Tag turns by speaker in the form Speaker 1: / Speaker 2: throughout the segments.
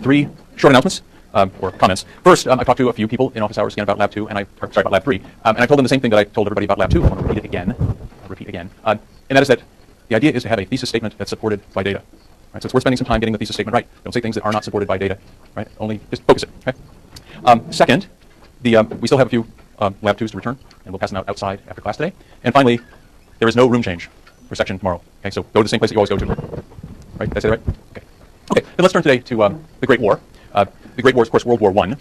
Speaker 1: Three short announcements or comments. First, I talked to a few people in office hours again about Lab 2, and about Lab 3, and I told them the same thing that I told everybody about Lab 2. I want to repeat it again. And that is that the idea is to have a thesis statement that's supported by data. Right? So it's worth spending some time getting the thesis statement right. Don't say things that are not supported by data. Right? Only just focus it. Okay? Second, we still have a few Lab 2s to return, and we'll pass them out outside after class today. And finally, there is no room change for section tomorrow. Okay, so go to the same place that you always go to. Right? Did I say that right? Okay. Okay. Then let's turn today to the Great War. The Great War is, of course, World War I.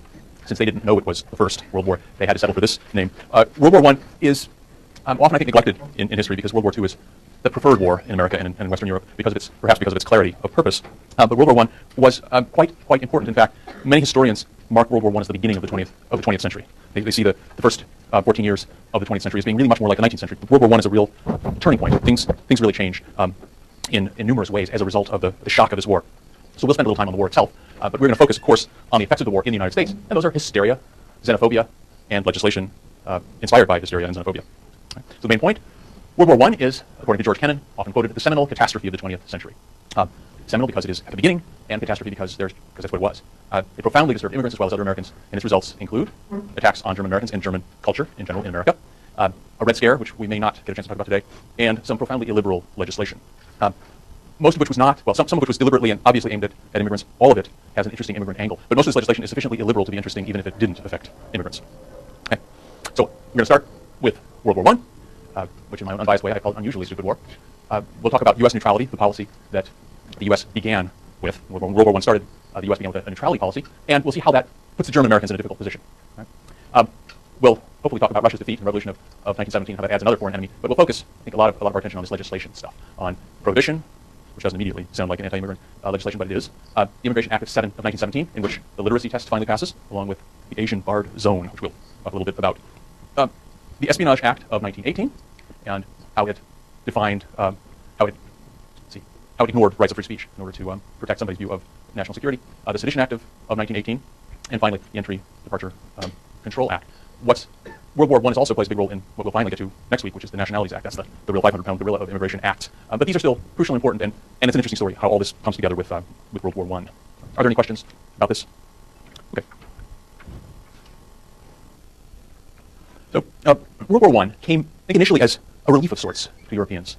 Speaker 1: Since they didn't know it was the first World War, they had to settle for this name. World War I is often, I think, neglected in history because World War II is the preferred war in America and in Western Europe perhaps because of its clarity of purpose. But World War I was quite important. In fact, many historians mark World War I as the beginning of the 20th century. They see the first 14 years of the 20th century as being really much more like the 19th century. World War I is a real turning point. Things really change in numerous ways as a result of the shock of this war. So we'll spend a little time on the war itself, but we're going to focus, of course, on the effects of the war in the United States, and those are hysteria, xenophobia, and legislation inspired by hysteria and xenophobia. Right. So the main point, World War I is, according to George Kennan, often quoted, the seminal catastrophe of the 20th century. Seminal because it is at the beginning, and catastrophe because that's what it was. It profoundly disturbed immigrants as well as other Americans, and its results include attacks on German Americans and German culture in general in America, a Red Scare, which we may not get a chance to talk about today, and some profoundly illiberal legislation. Most of which was not, well, some of which was deliberately and obviously aimed at immigrants. All of it has an interesting immigrant angle. But most of this legislation is sufficiently illiberal to be interesting even if it didn't affect immigrants. Okay. So we're going to start with World War I, which in my own unbiased way I call an unusually stupid war. We'll talk about U.S. neutrality, the policy that the U.S. began with. When World War I started, the U.S. began with a neutrality policy, and we'll see how that puts the German Americans in a difficult position. Right? We'll hopefully talk about Russia's defeat in the Revolution of 1917, how that adds another foreign enemy, but we'll focus, I think, a lot of our attention on this legislation stuff, on prohibition, which doesn't immediately sound like an anti-immigrant legislation, but it is. The Immigration Act of 1917, in which the literacy test finally passes, along with the Asian barred zone, which we'll talk a little bit about. The Espionage Act of 1918, and how it defined, how it ignored rights of free speech in order to protect somebody's view of national security. The Sedition Act of 1918, and finally the Entry Departure Control Act. World War I also plays a big role in what we'll finally get to next week, which is the Nationalities Act. That's the real 500-pound gorilla of immigration acts. But these are still crucially important, and it's an interesting story how all this comes together with World War I. Are there any questions about this? Okay. So World War I came, I think, initially as a relief of sorts to Europeans.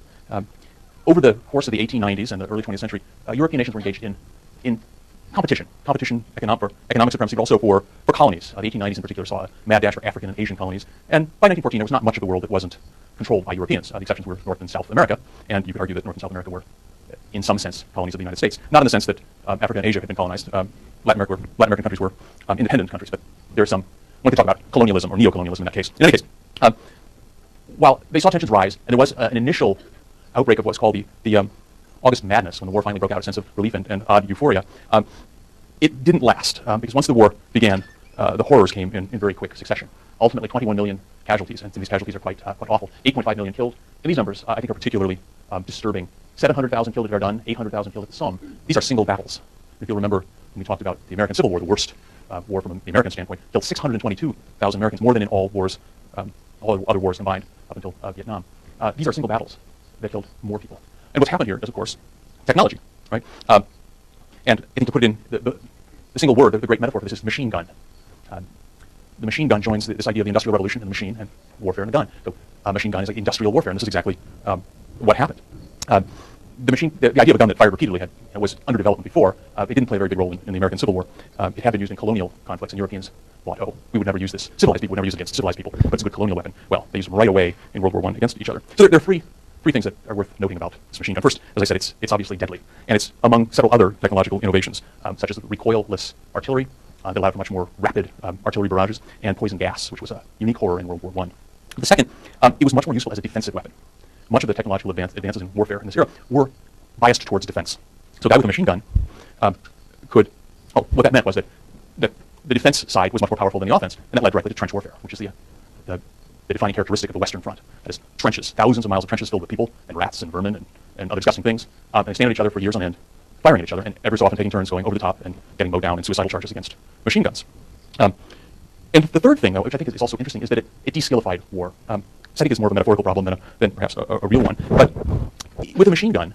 Speaker 1: Over the course of the 1890s and the early 20th century, European nations were engaged in competition for economic supremacy, but also for colonies. The 1890s in particular saw a mad dash for African and Asian colonies, and by 1914 there was not much of the world that wasn't controlled by Europeans. The exceptions were North and South America, and you could argue that North and South America were, in some sense, colonies of the United States. Not in the sense that Africa and Asia had been colonized. Latin American countries were independent countries, but there's one could talk about colonialism or neocolonialism in that case. In any case, while they saw tensions rise, and there was an initial outbreak of what's called the August Madness, when the war finally broke out, a sense of relief and odd euphoria, it didn't last, because once the war began, the horrors came in very quick succession. Ultimately, 21 million casualties, and these casualties are quite awful. 8.5 million killed, and these numbers, I think, are particularly disturbing. 700,000 killed at Verdun, 800,000 killed at the Somme. These are single battles. If you'll remember, when we talked about the American Civil War, the worst war from the American standpoint, killed 622,000 Americans, more than in all wars, all other wars combined up until Vietnam. These are single battles that killed more people. And what's happened here is, of course, technology, right? And I think to put it in the single word, the great metaphor for this is machine gun. The machine gun joins this idea of the Industrial Revolution and the machine, and warfare and the gun. So machine gun is like industrial warfare, and this is exactly what happened. The idea of a gun that fired repeatedly was under development before. It didn't play a very big role in the American Civil War. It had been used in colonial conflicts, and Europeans thought, oh, we would never use this. Civilized people would never use it against civilized people, but it's a good colonial weapon. Well, they used them right away in World War I against each other. So there are three things that are worth noting about this machine gun. First, as I said, it's obviously deadly, and it's among several other technological innovations, such as recoilless artillery that allowed for much more rapid artillery barrages, and poison gas, which was a unique horror in World War I. The second, it was much more useful as a defensive weapon. Much of the technological advances in warfare in this era were biased towards defense. So a guy with a machine gun what that meant was that the defense side was much more powerful than the offense, and that led directly to trench warfare, which is the defining characteristic of the Western Front. That is trenches, thousands of miles of trenches filled with people and rats and vermin and other disgusting things. And they stand at each other for years on end, firing at each other, and every so often taking turns going over the top and getting mowed down in suicidal charges against machine guns. And the third thing, though, which I think is also interesting, is that it de-skillified war. I think it's more of a metaphorical problem than perhaps a real one. But with a machine gun,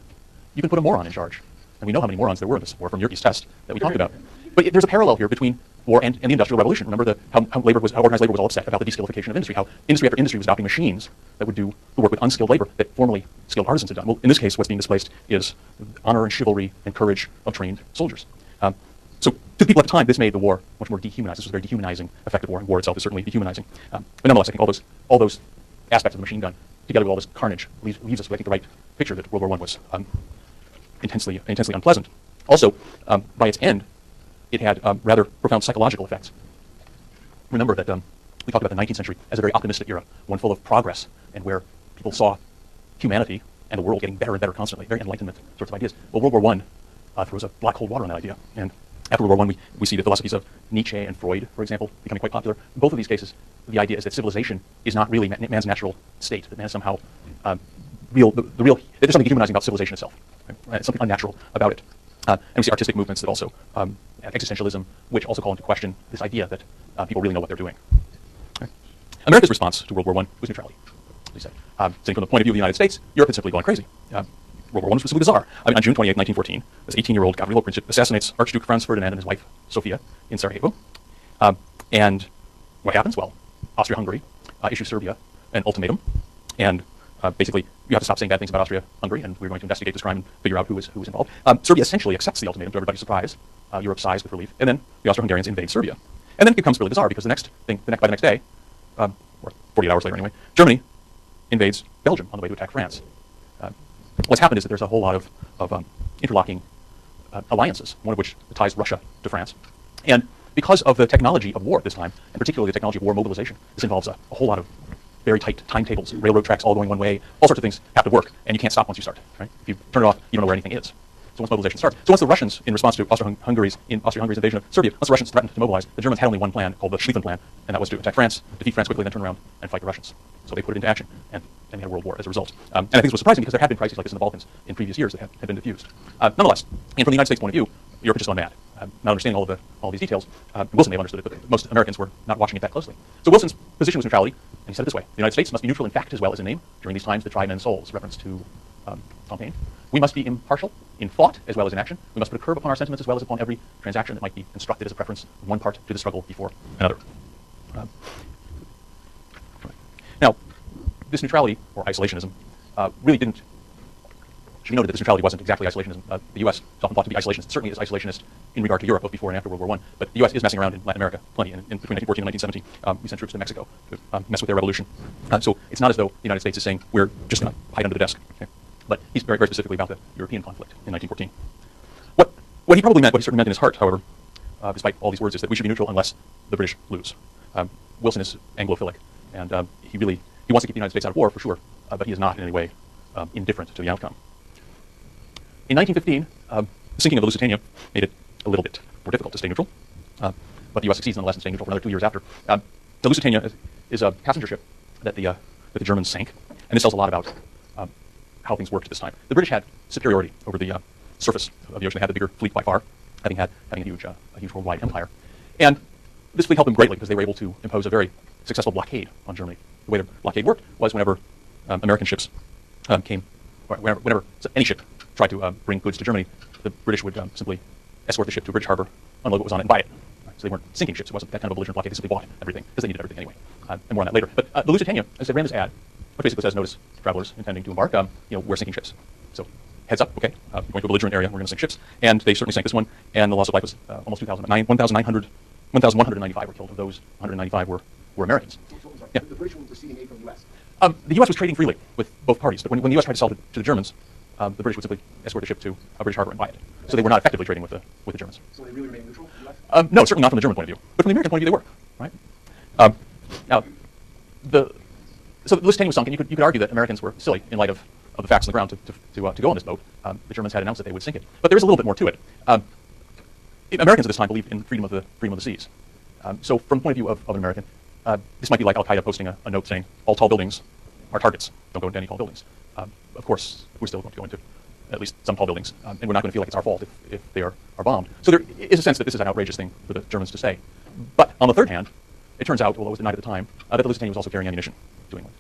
Speaker 1: you can put a moron in charge. And we know how many morons there were in this war from Yerkes test that we talked about. But there's a parallel here between war and the Industrial Revolution. Remember how organized labor was all upset about the de-skillification of industry, how industry after industry was adopting machines that would do the work with unskilled labor that formerly skilled artisans had done. Well, in this case, what's being displaced is honor and chivalry and courage of trained soldiers. So to the people at the time, this made the war much more dehumanized. This was a very dehumanizing effect of war, and war itself is certainly dehumanizing. But nonetheless, I think all those aspects of the machine gun, together with all this carnage, leaves us with, I think, the right picture that World War I was intensely unpleasant. Also, by its end, it had rather profound psychological effects. Remember that we talked about the 19th century as a very optimistic era, one full of progress, and where people saw humanity and the world getting better and better constantly, very Enlightenment sorts of ideas. Well, World War I throws a black cold water on that idea. And after World War I, we see the philosophies of Nietzsche and Freud, for example, becoming quite popular. In both of these cases, the idea is that civilization is not really man's natural state, that man is somehow there's something dehumanizing about civilization itself. Right? It's something unnatural about it. And we see artistic movements that also, existentialism, which also call into question this idea that people really know what they're doing. Right? America's response to World War I was neutrality, as he said. Sitting from the point of view of the United States, Europe had simply gone crazy. World War I was simply bizarre. On June 28, 1914, this 18-year-old Gavrilo Princip assassinates Archduke Franz Ferdinand and his wife, Sofia, in Sarajevo. And what happens? Well, Austria-Hungary issues Serbia an ultimatum, and basically, you have to stop saying bad things about Austria-Hungary, and we're going to investigate this crime and figure out who was involved. Serbia essentially accepts the ultimatum to everybody's surprise. Europe sighs with relief, and then the Austro-Hungarians invade Serbia. And then it becomes really bizarre because by the next day, or 48 hours later anyway, Germany invades Belgium on the way to attack France. What's happened is that there's a whole lot of interlocking alliances, one of which ties Russia to France. And because of the technology of war at this time, and particularly the technology of war mobilization, this involves a whole lot of very tight timetables, railroad tracks all going one way, all sorts of things have to work, and you can't stop once you start. Right? If you turn it off, you don't know where anything is. So once mobilization starts, so once the Russians, in response to Austria-Hungary's invasion of Serbia, once the Russians threatened to mobilize, the Germans had only one plan called the Schlieffen Plan, and that was to attack France, defeat France quickly, then turn around and fight the Russians. So they put it into action, and they had a world war as a result. And I think this was surprising because there had been crises like this in the Balkans in previous years that had been diffused. Nonetheless, and from the United States point of view, Europe had just gone mad. Not understanding all these details, Wilson may have understood it, but most Americans were not watching it that closely. So Wilson's position was neutrality, and he said it this way: the United States must be neutral in fact as well as in name during these times that try men's souls. Reference to Tom Paine. We must be impartial in thought as well as in action. We must put a curb upon our sentiments as well as upon every transaction that might be constructed as a preference of one part to the struggle before another. Now, this neutrality, or isolationism, really didn't. It should be noted that this neutrality wasn't exactly isolationism. The U.S. is often thought to be isolationist. It certainly is isolationist in regard to Europe, both before and after World War I. But the U.S. is messing around in Latin America plenty. And between 1914 and 1917, we sent troops to Mexico to mess with their revolution. So it's not as though the United States is saying we're just going to hide under the desk. Okay? But he's very, very specifically about the European conflict in 1914. What he probably meant, what he certainly meant in his heart, however, despite all these words, is that we should be neutral unless the British lose. Wilson is Anglophilic, and he wants to keep the United States out of war for sure, but he is not in any way indifferent to the outcome. In 1915, the sinking of the Lusitania made it a little bit more difficult to stay neutral, but the U.S. succeeds nonetheless in staying neutral for another 2 years after. The Lusitania is a passenger ship that the Germans sank, and this tells a lot about how things worked at this time. The British had superiority over the surface of the ocean. They had the bigger fleet by far, having a huge worldwide empire, and this fleet helped them greatly because they were able to impose a very successful blockade on Germany. The way the blockade worked was whenever American ships came, or whenever any ship tried to bring goods to Germany, the British would simply escort the ship to a British harbor, unload what was on it, and buy it. Right? So they weren't sinking ships. It wasn't that kind of a belligerent blockade. They simply bought everything because they needed everything anyway. And more on that later. But the Lusitania, as I ran this ad, which basically says, notice travelers intending to embark, we're sinking ships. So heads up, okay, we're going to a belligerent area, we're going to sink ships. And they certainly sank this one, and the loss of life was almost 1,195 were killed. Of those, 195 were Americans.
Speaker 2: Yeah. The British were receiving aid from the U.S.
Speaker 1: The U.S. was trading freely with both parties, but when the U.S. tried to sell it to the Germans, the British would simply escort the ship to a British harbor and buy it. So they were not effectively trading with the Germans.
Speaker 2: So they really remained neutral? The US?
Speaker 1: No, certainly not from the German point of view, but from the American point of view, they were. Right? Now, so the Lusitania was sunk, and you could argue that Americans were silly in light of the facts on the ground to go on this boat. The Germans had announced that they would sink it, but there is a little bit more to it. Americans at this time believed in freedom of the seas. So from the point of view of an American, this might be like Al Qaeda posting a note saying all tall buildings are targets. Don't go into any tall buildings. Of course, we're still going to go into at least some tall buildings, and we're not going to feel like it's our fault if they are bombed. So there is a sense that this is an outrageous thing for the Germans to say. But on the third hand, it turns out, although it was denied at the time, that the Lusitania was also carrying ammunition doing it.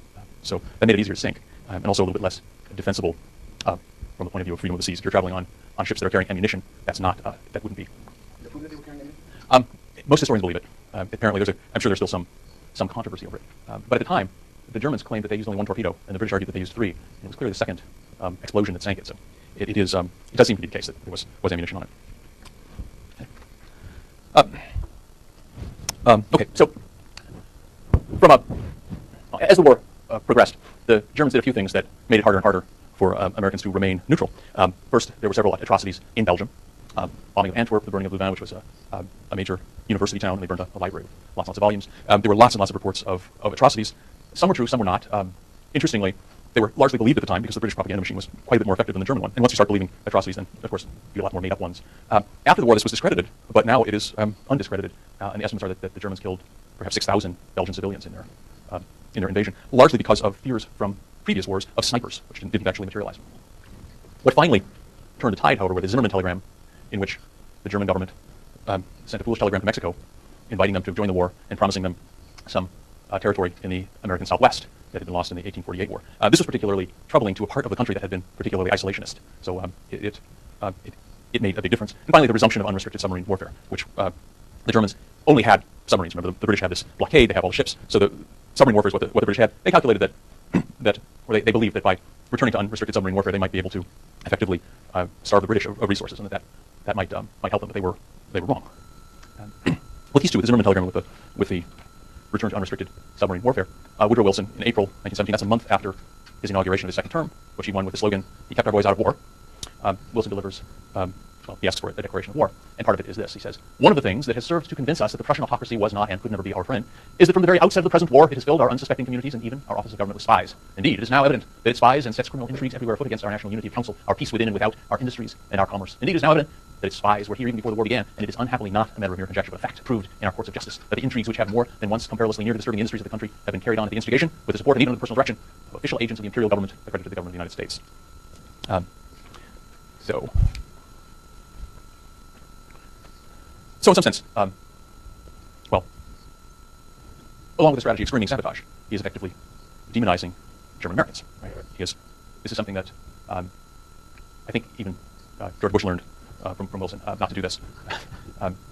Speaker 1: So that made it easier to sink, and also a little bit less defensible from the point of view of freedom of the seas. If you're traveling on ships that are carrying ammunition, that's not that wouldn't be
Speaker 2: proven that they were carrying enemy?
Speaker 1: Most historians believe it. Apparently, I'm sure there's still some controversy over it. But at the time, the Germans claimed that they used only one torpedo, and the British argued that they used three. And it was clearly the second explosion that sank it. So it does seem to be the case that there was ammunition on it. Okay, so as the war progressed, the Germans did a few things that made it harder and harder for Americans to remain neutral. First, there were several atrocities in Belgium. Bombing of Antwerp, the burning of Louvain, which was a major university town. They burned a library with lots and lots of volumes. There were lots and lots of reports of atrocities. Some were true, some were not. Interestingly, they were largely believed at the time because the British propaganda machine was quite a bit more effective than the German one. And once you start believing atrocities, then, of course, you get a lot more made-up ones. After the war, this was discredited, but now it is undiscredited. And the estimates are that the Germans killed perhaps 6,000 Belgian civilians in their invasion, largely because of fears from previous wars of snipers, which didn't actually materialize. What finally turned the tide, however, was the Zimmermann telegram, in which the German government sent a foolish telegram to Mexico, inviting them to join the war and promising them some territory in the American Southwest that had been lost in the 1848 war. This was particularly troubling to a part of the country that had been particularly isolationist. So it made a big difference. And finally, the resumption of unrestricted submarine warfare, which the Germans only had submarines. Remember, the British had this blockade; they have all the ships. So the submarine warfare is what the British had. They calculated that they believed that by returning to unrestricted submarine warfare, they might be able to effectively starve the British of resources, and that might help them. But they were wrong. With these two, with the Zimmermann telegram, with the return to unrestricted submarine warfare, Woodrow Wilson in April 1917, that's a month after his inauguration of his second term, which he won with the slogan, "He kept our boys out of war." Wilson delivers. He asks for a declaration of war, and part of it is this. He says, "One of the things that has served to convince us that the Prussian autocracy was not and could never be our friend is that from the very outset of the present war, it has filled our unsuspecting communities and even our office of government with spies. Indeed, it is now evident that it spies and sets criminal intrigues everywhere afoot against our national unity of counsel, our peace within and without, our industries and our commerce. Indeed, it is now evident that its spies were here even before the war began, and it is unhappily not a matter of mere conjecture, but a fact proved in our courts of justice, that the intrigues which have more than once come perilously near to disturbing the industries of the country have been carried on at the instigation, with the support and even under the personal direction of official agents of the imperial government accredited to the government of the United States." So in some sense, along with the strategy of screaming sabotage, he is effectively demonizing German Americans. Right? This is something that I think even George Bush learned from Wilson not to do this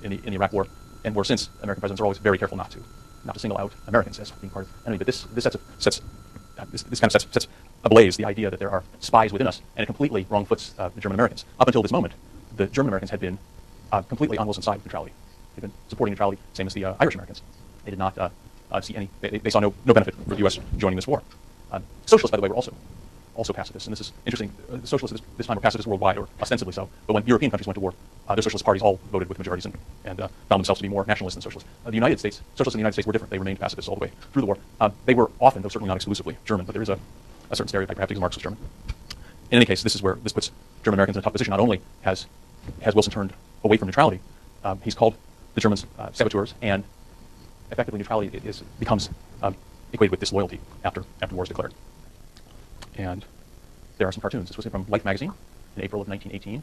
Speaker 1: in the Iraq War and war since. American presidents are always very careful not to single out Americans as being part of the enemy. But this kind of sets ablaze the idea that there are spies within us, and it completely wrong-foots the German Americans. Up until this moment, the German Americans had been completely on Wilson's side of neutrality. They've been supporting neutrality, same as the Irish Americans. They did not see any. They saw no benefit for the U.S. joining this war. Socialists, by the way, were also pacifists, and this is interesting. The socialists at this time were pacifists worldwide, or ostensibly so. But when European countries went to war, their socialist parties all voted with majorities and found themselves to be more nationalist than socialists. The United States, socialists in the United States were different. They remained pacifists all the way through the war. They were often, though certainly not exclusively, German, but there is a certain stereotype, perhaps, because Marx was German. In any case, this puts German Americans in a tough position. Not only has Wilson turned away from neutrality, he's called the Germans saboteurs, and effectively neutrality becomes equated with disloyalty after war is declared. And there are some cartoons. This was from Life magazine in April of 1918.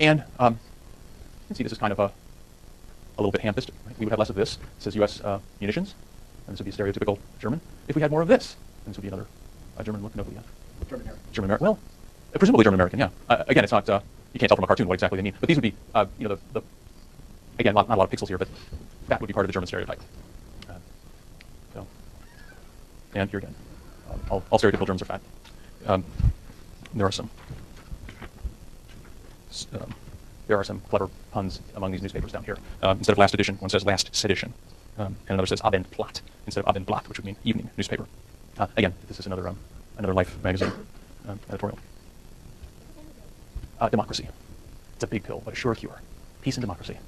Speaker 1: And you can see this is kind of a little bit ham-fisted. Right? We would have less of this. It says U.S. munitions, and this would be stereotypical German. If we had more of this, then this would be another German look. German American. Well, presumably German American. Yeah. Again, it's not. You can't tell from a cartoon what exactly they mean. But these would be, again, not a lot of pixels here, but that would be part of the German stereotype. And here again, all stereotypical Germans are fat. There are some clever puns among these newspapers down here. Instead of last edition, one says last sedition, and another says Abendblatt instead of Abendblatt, which would mean evening newspaper. Again, this is another Life magazine editorial. Democracy. It's a big pill, but a sure cure. Peace and democracy.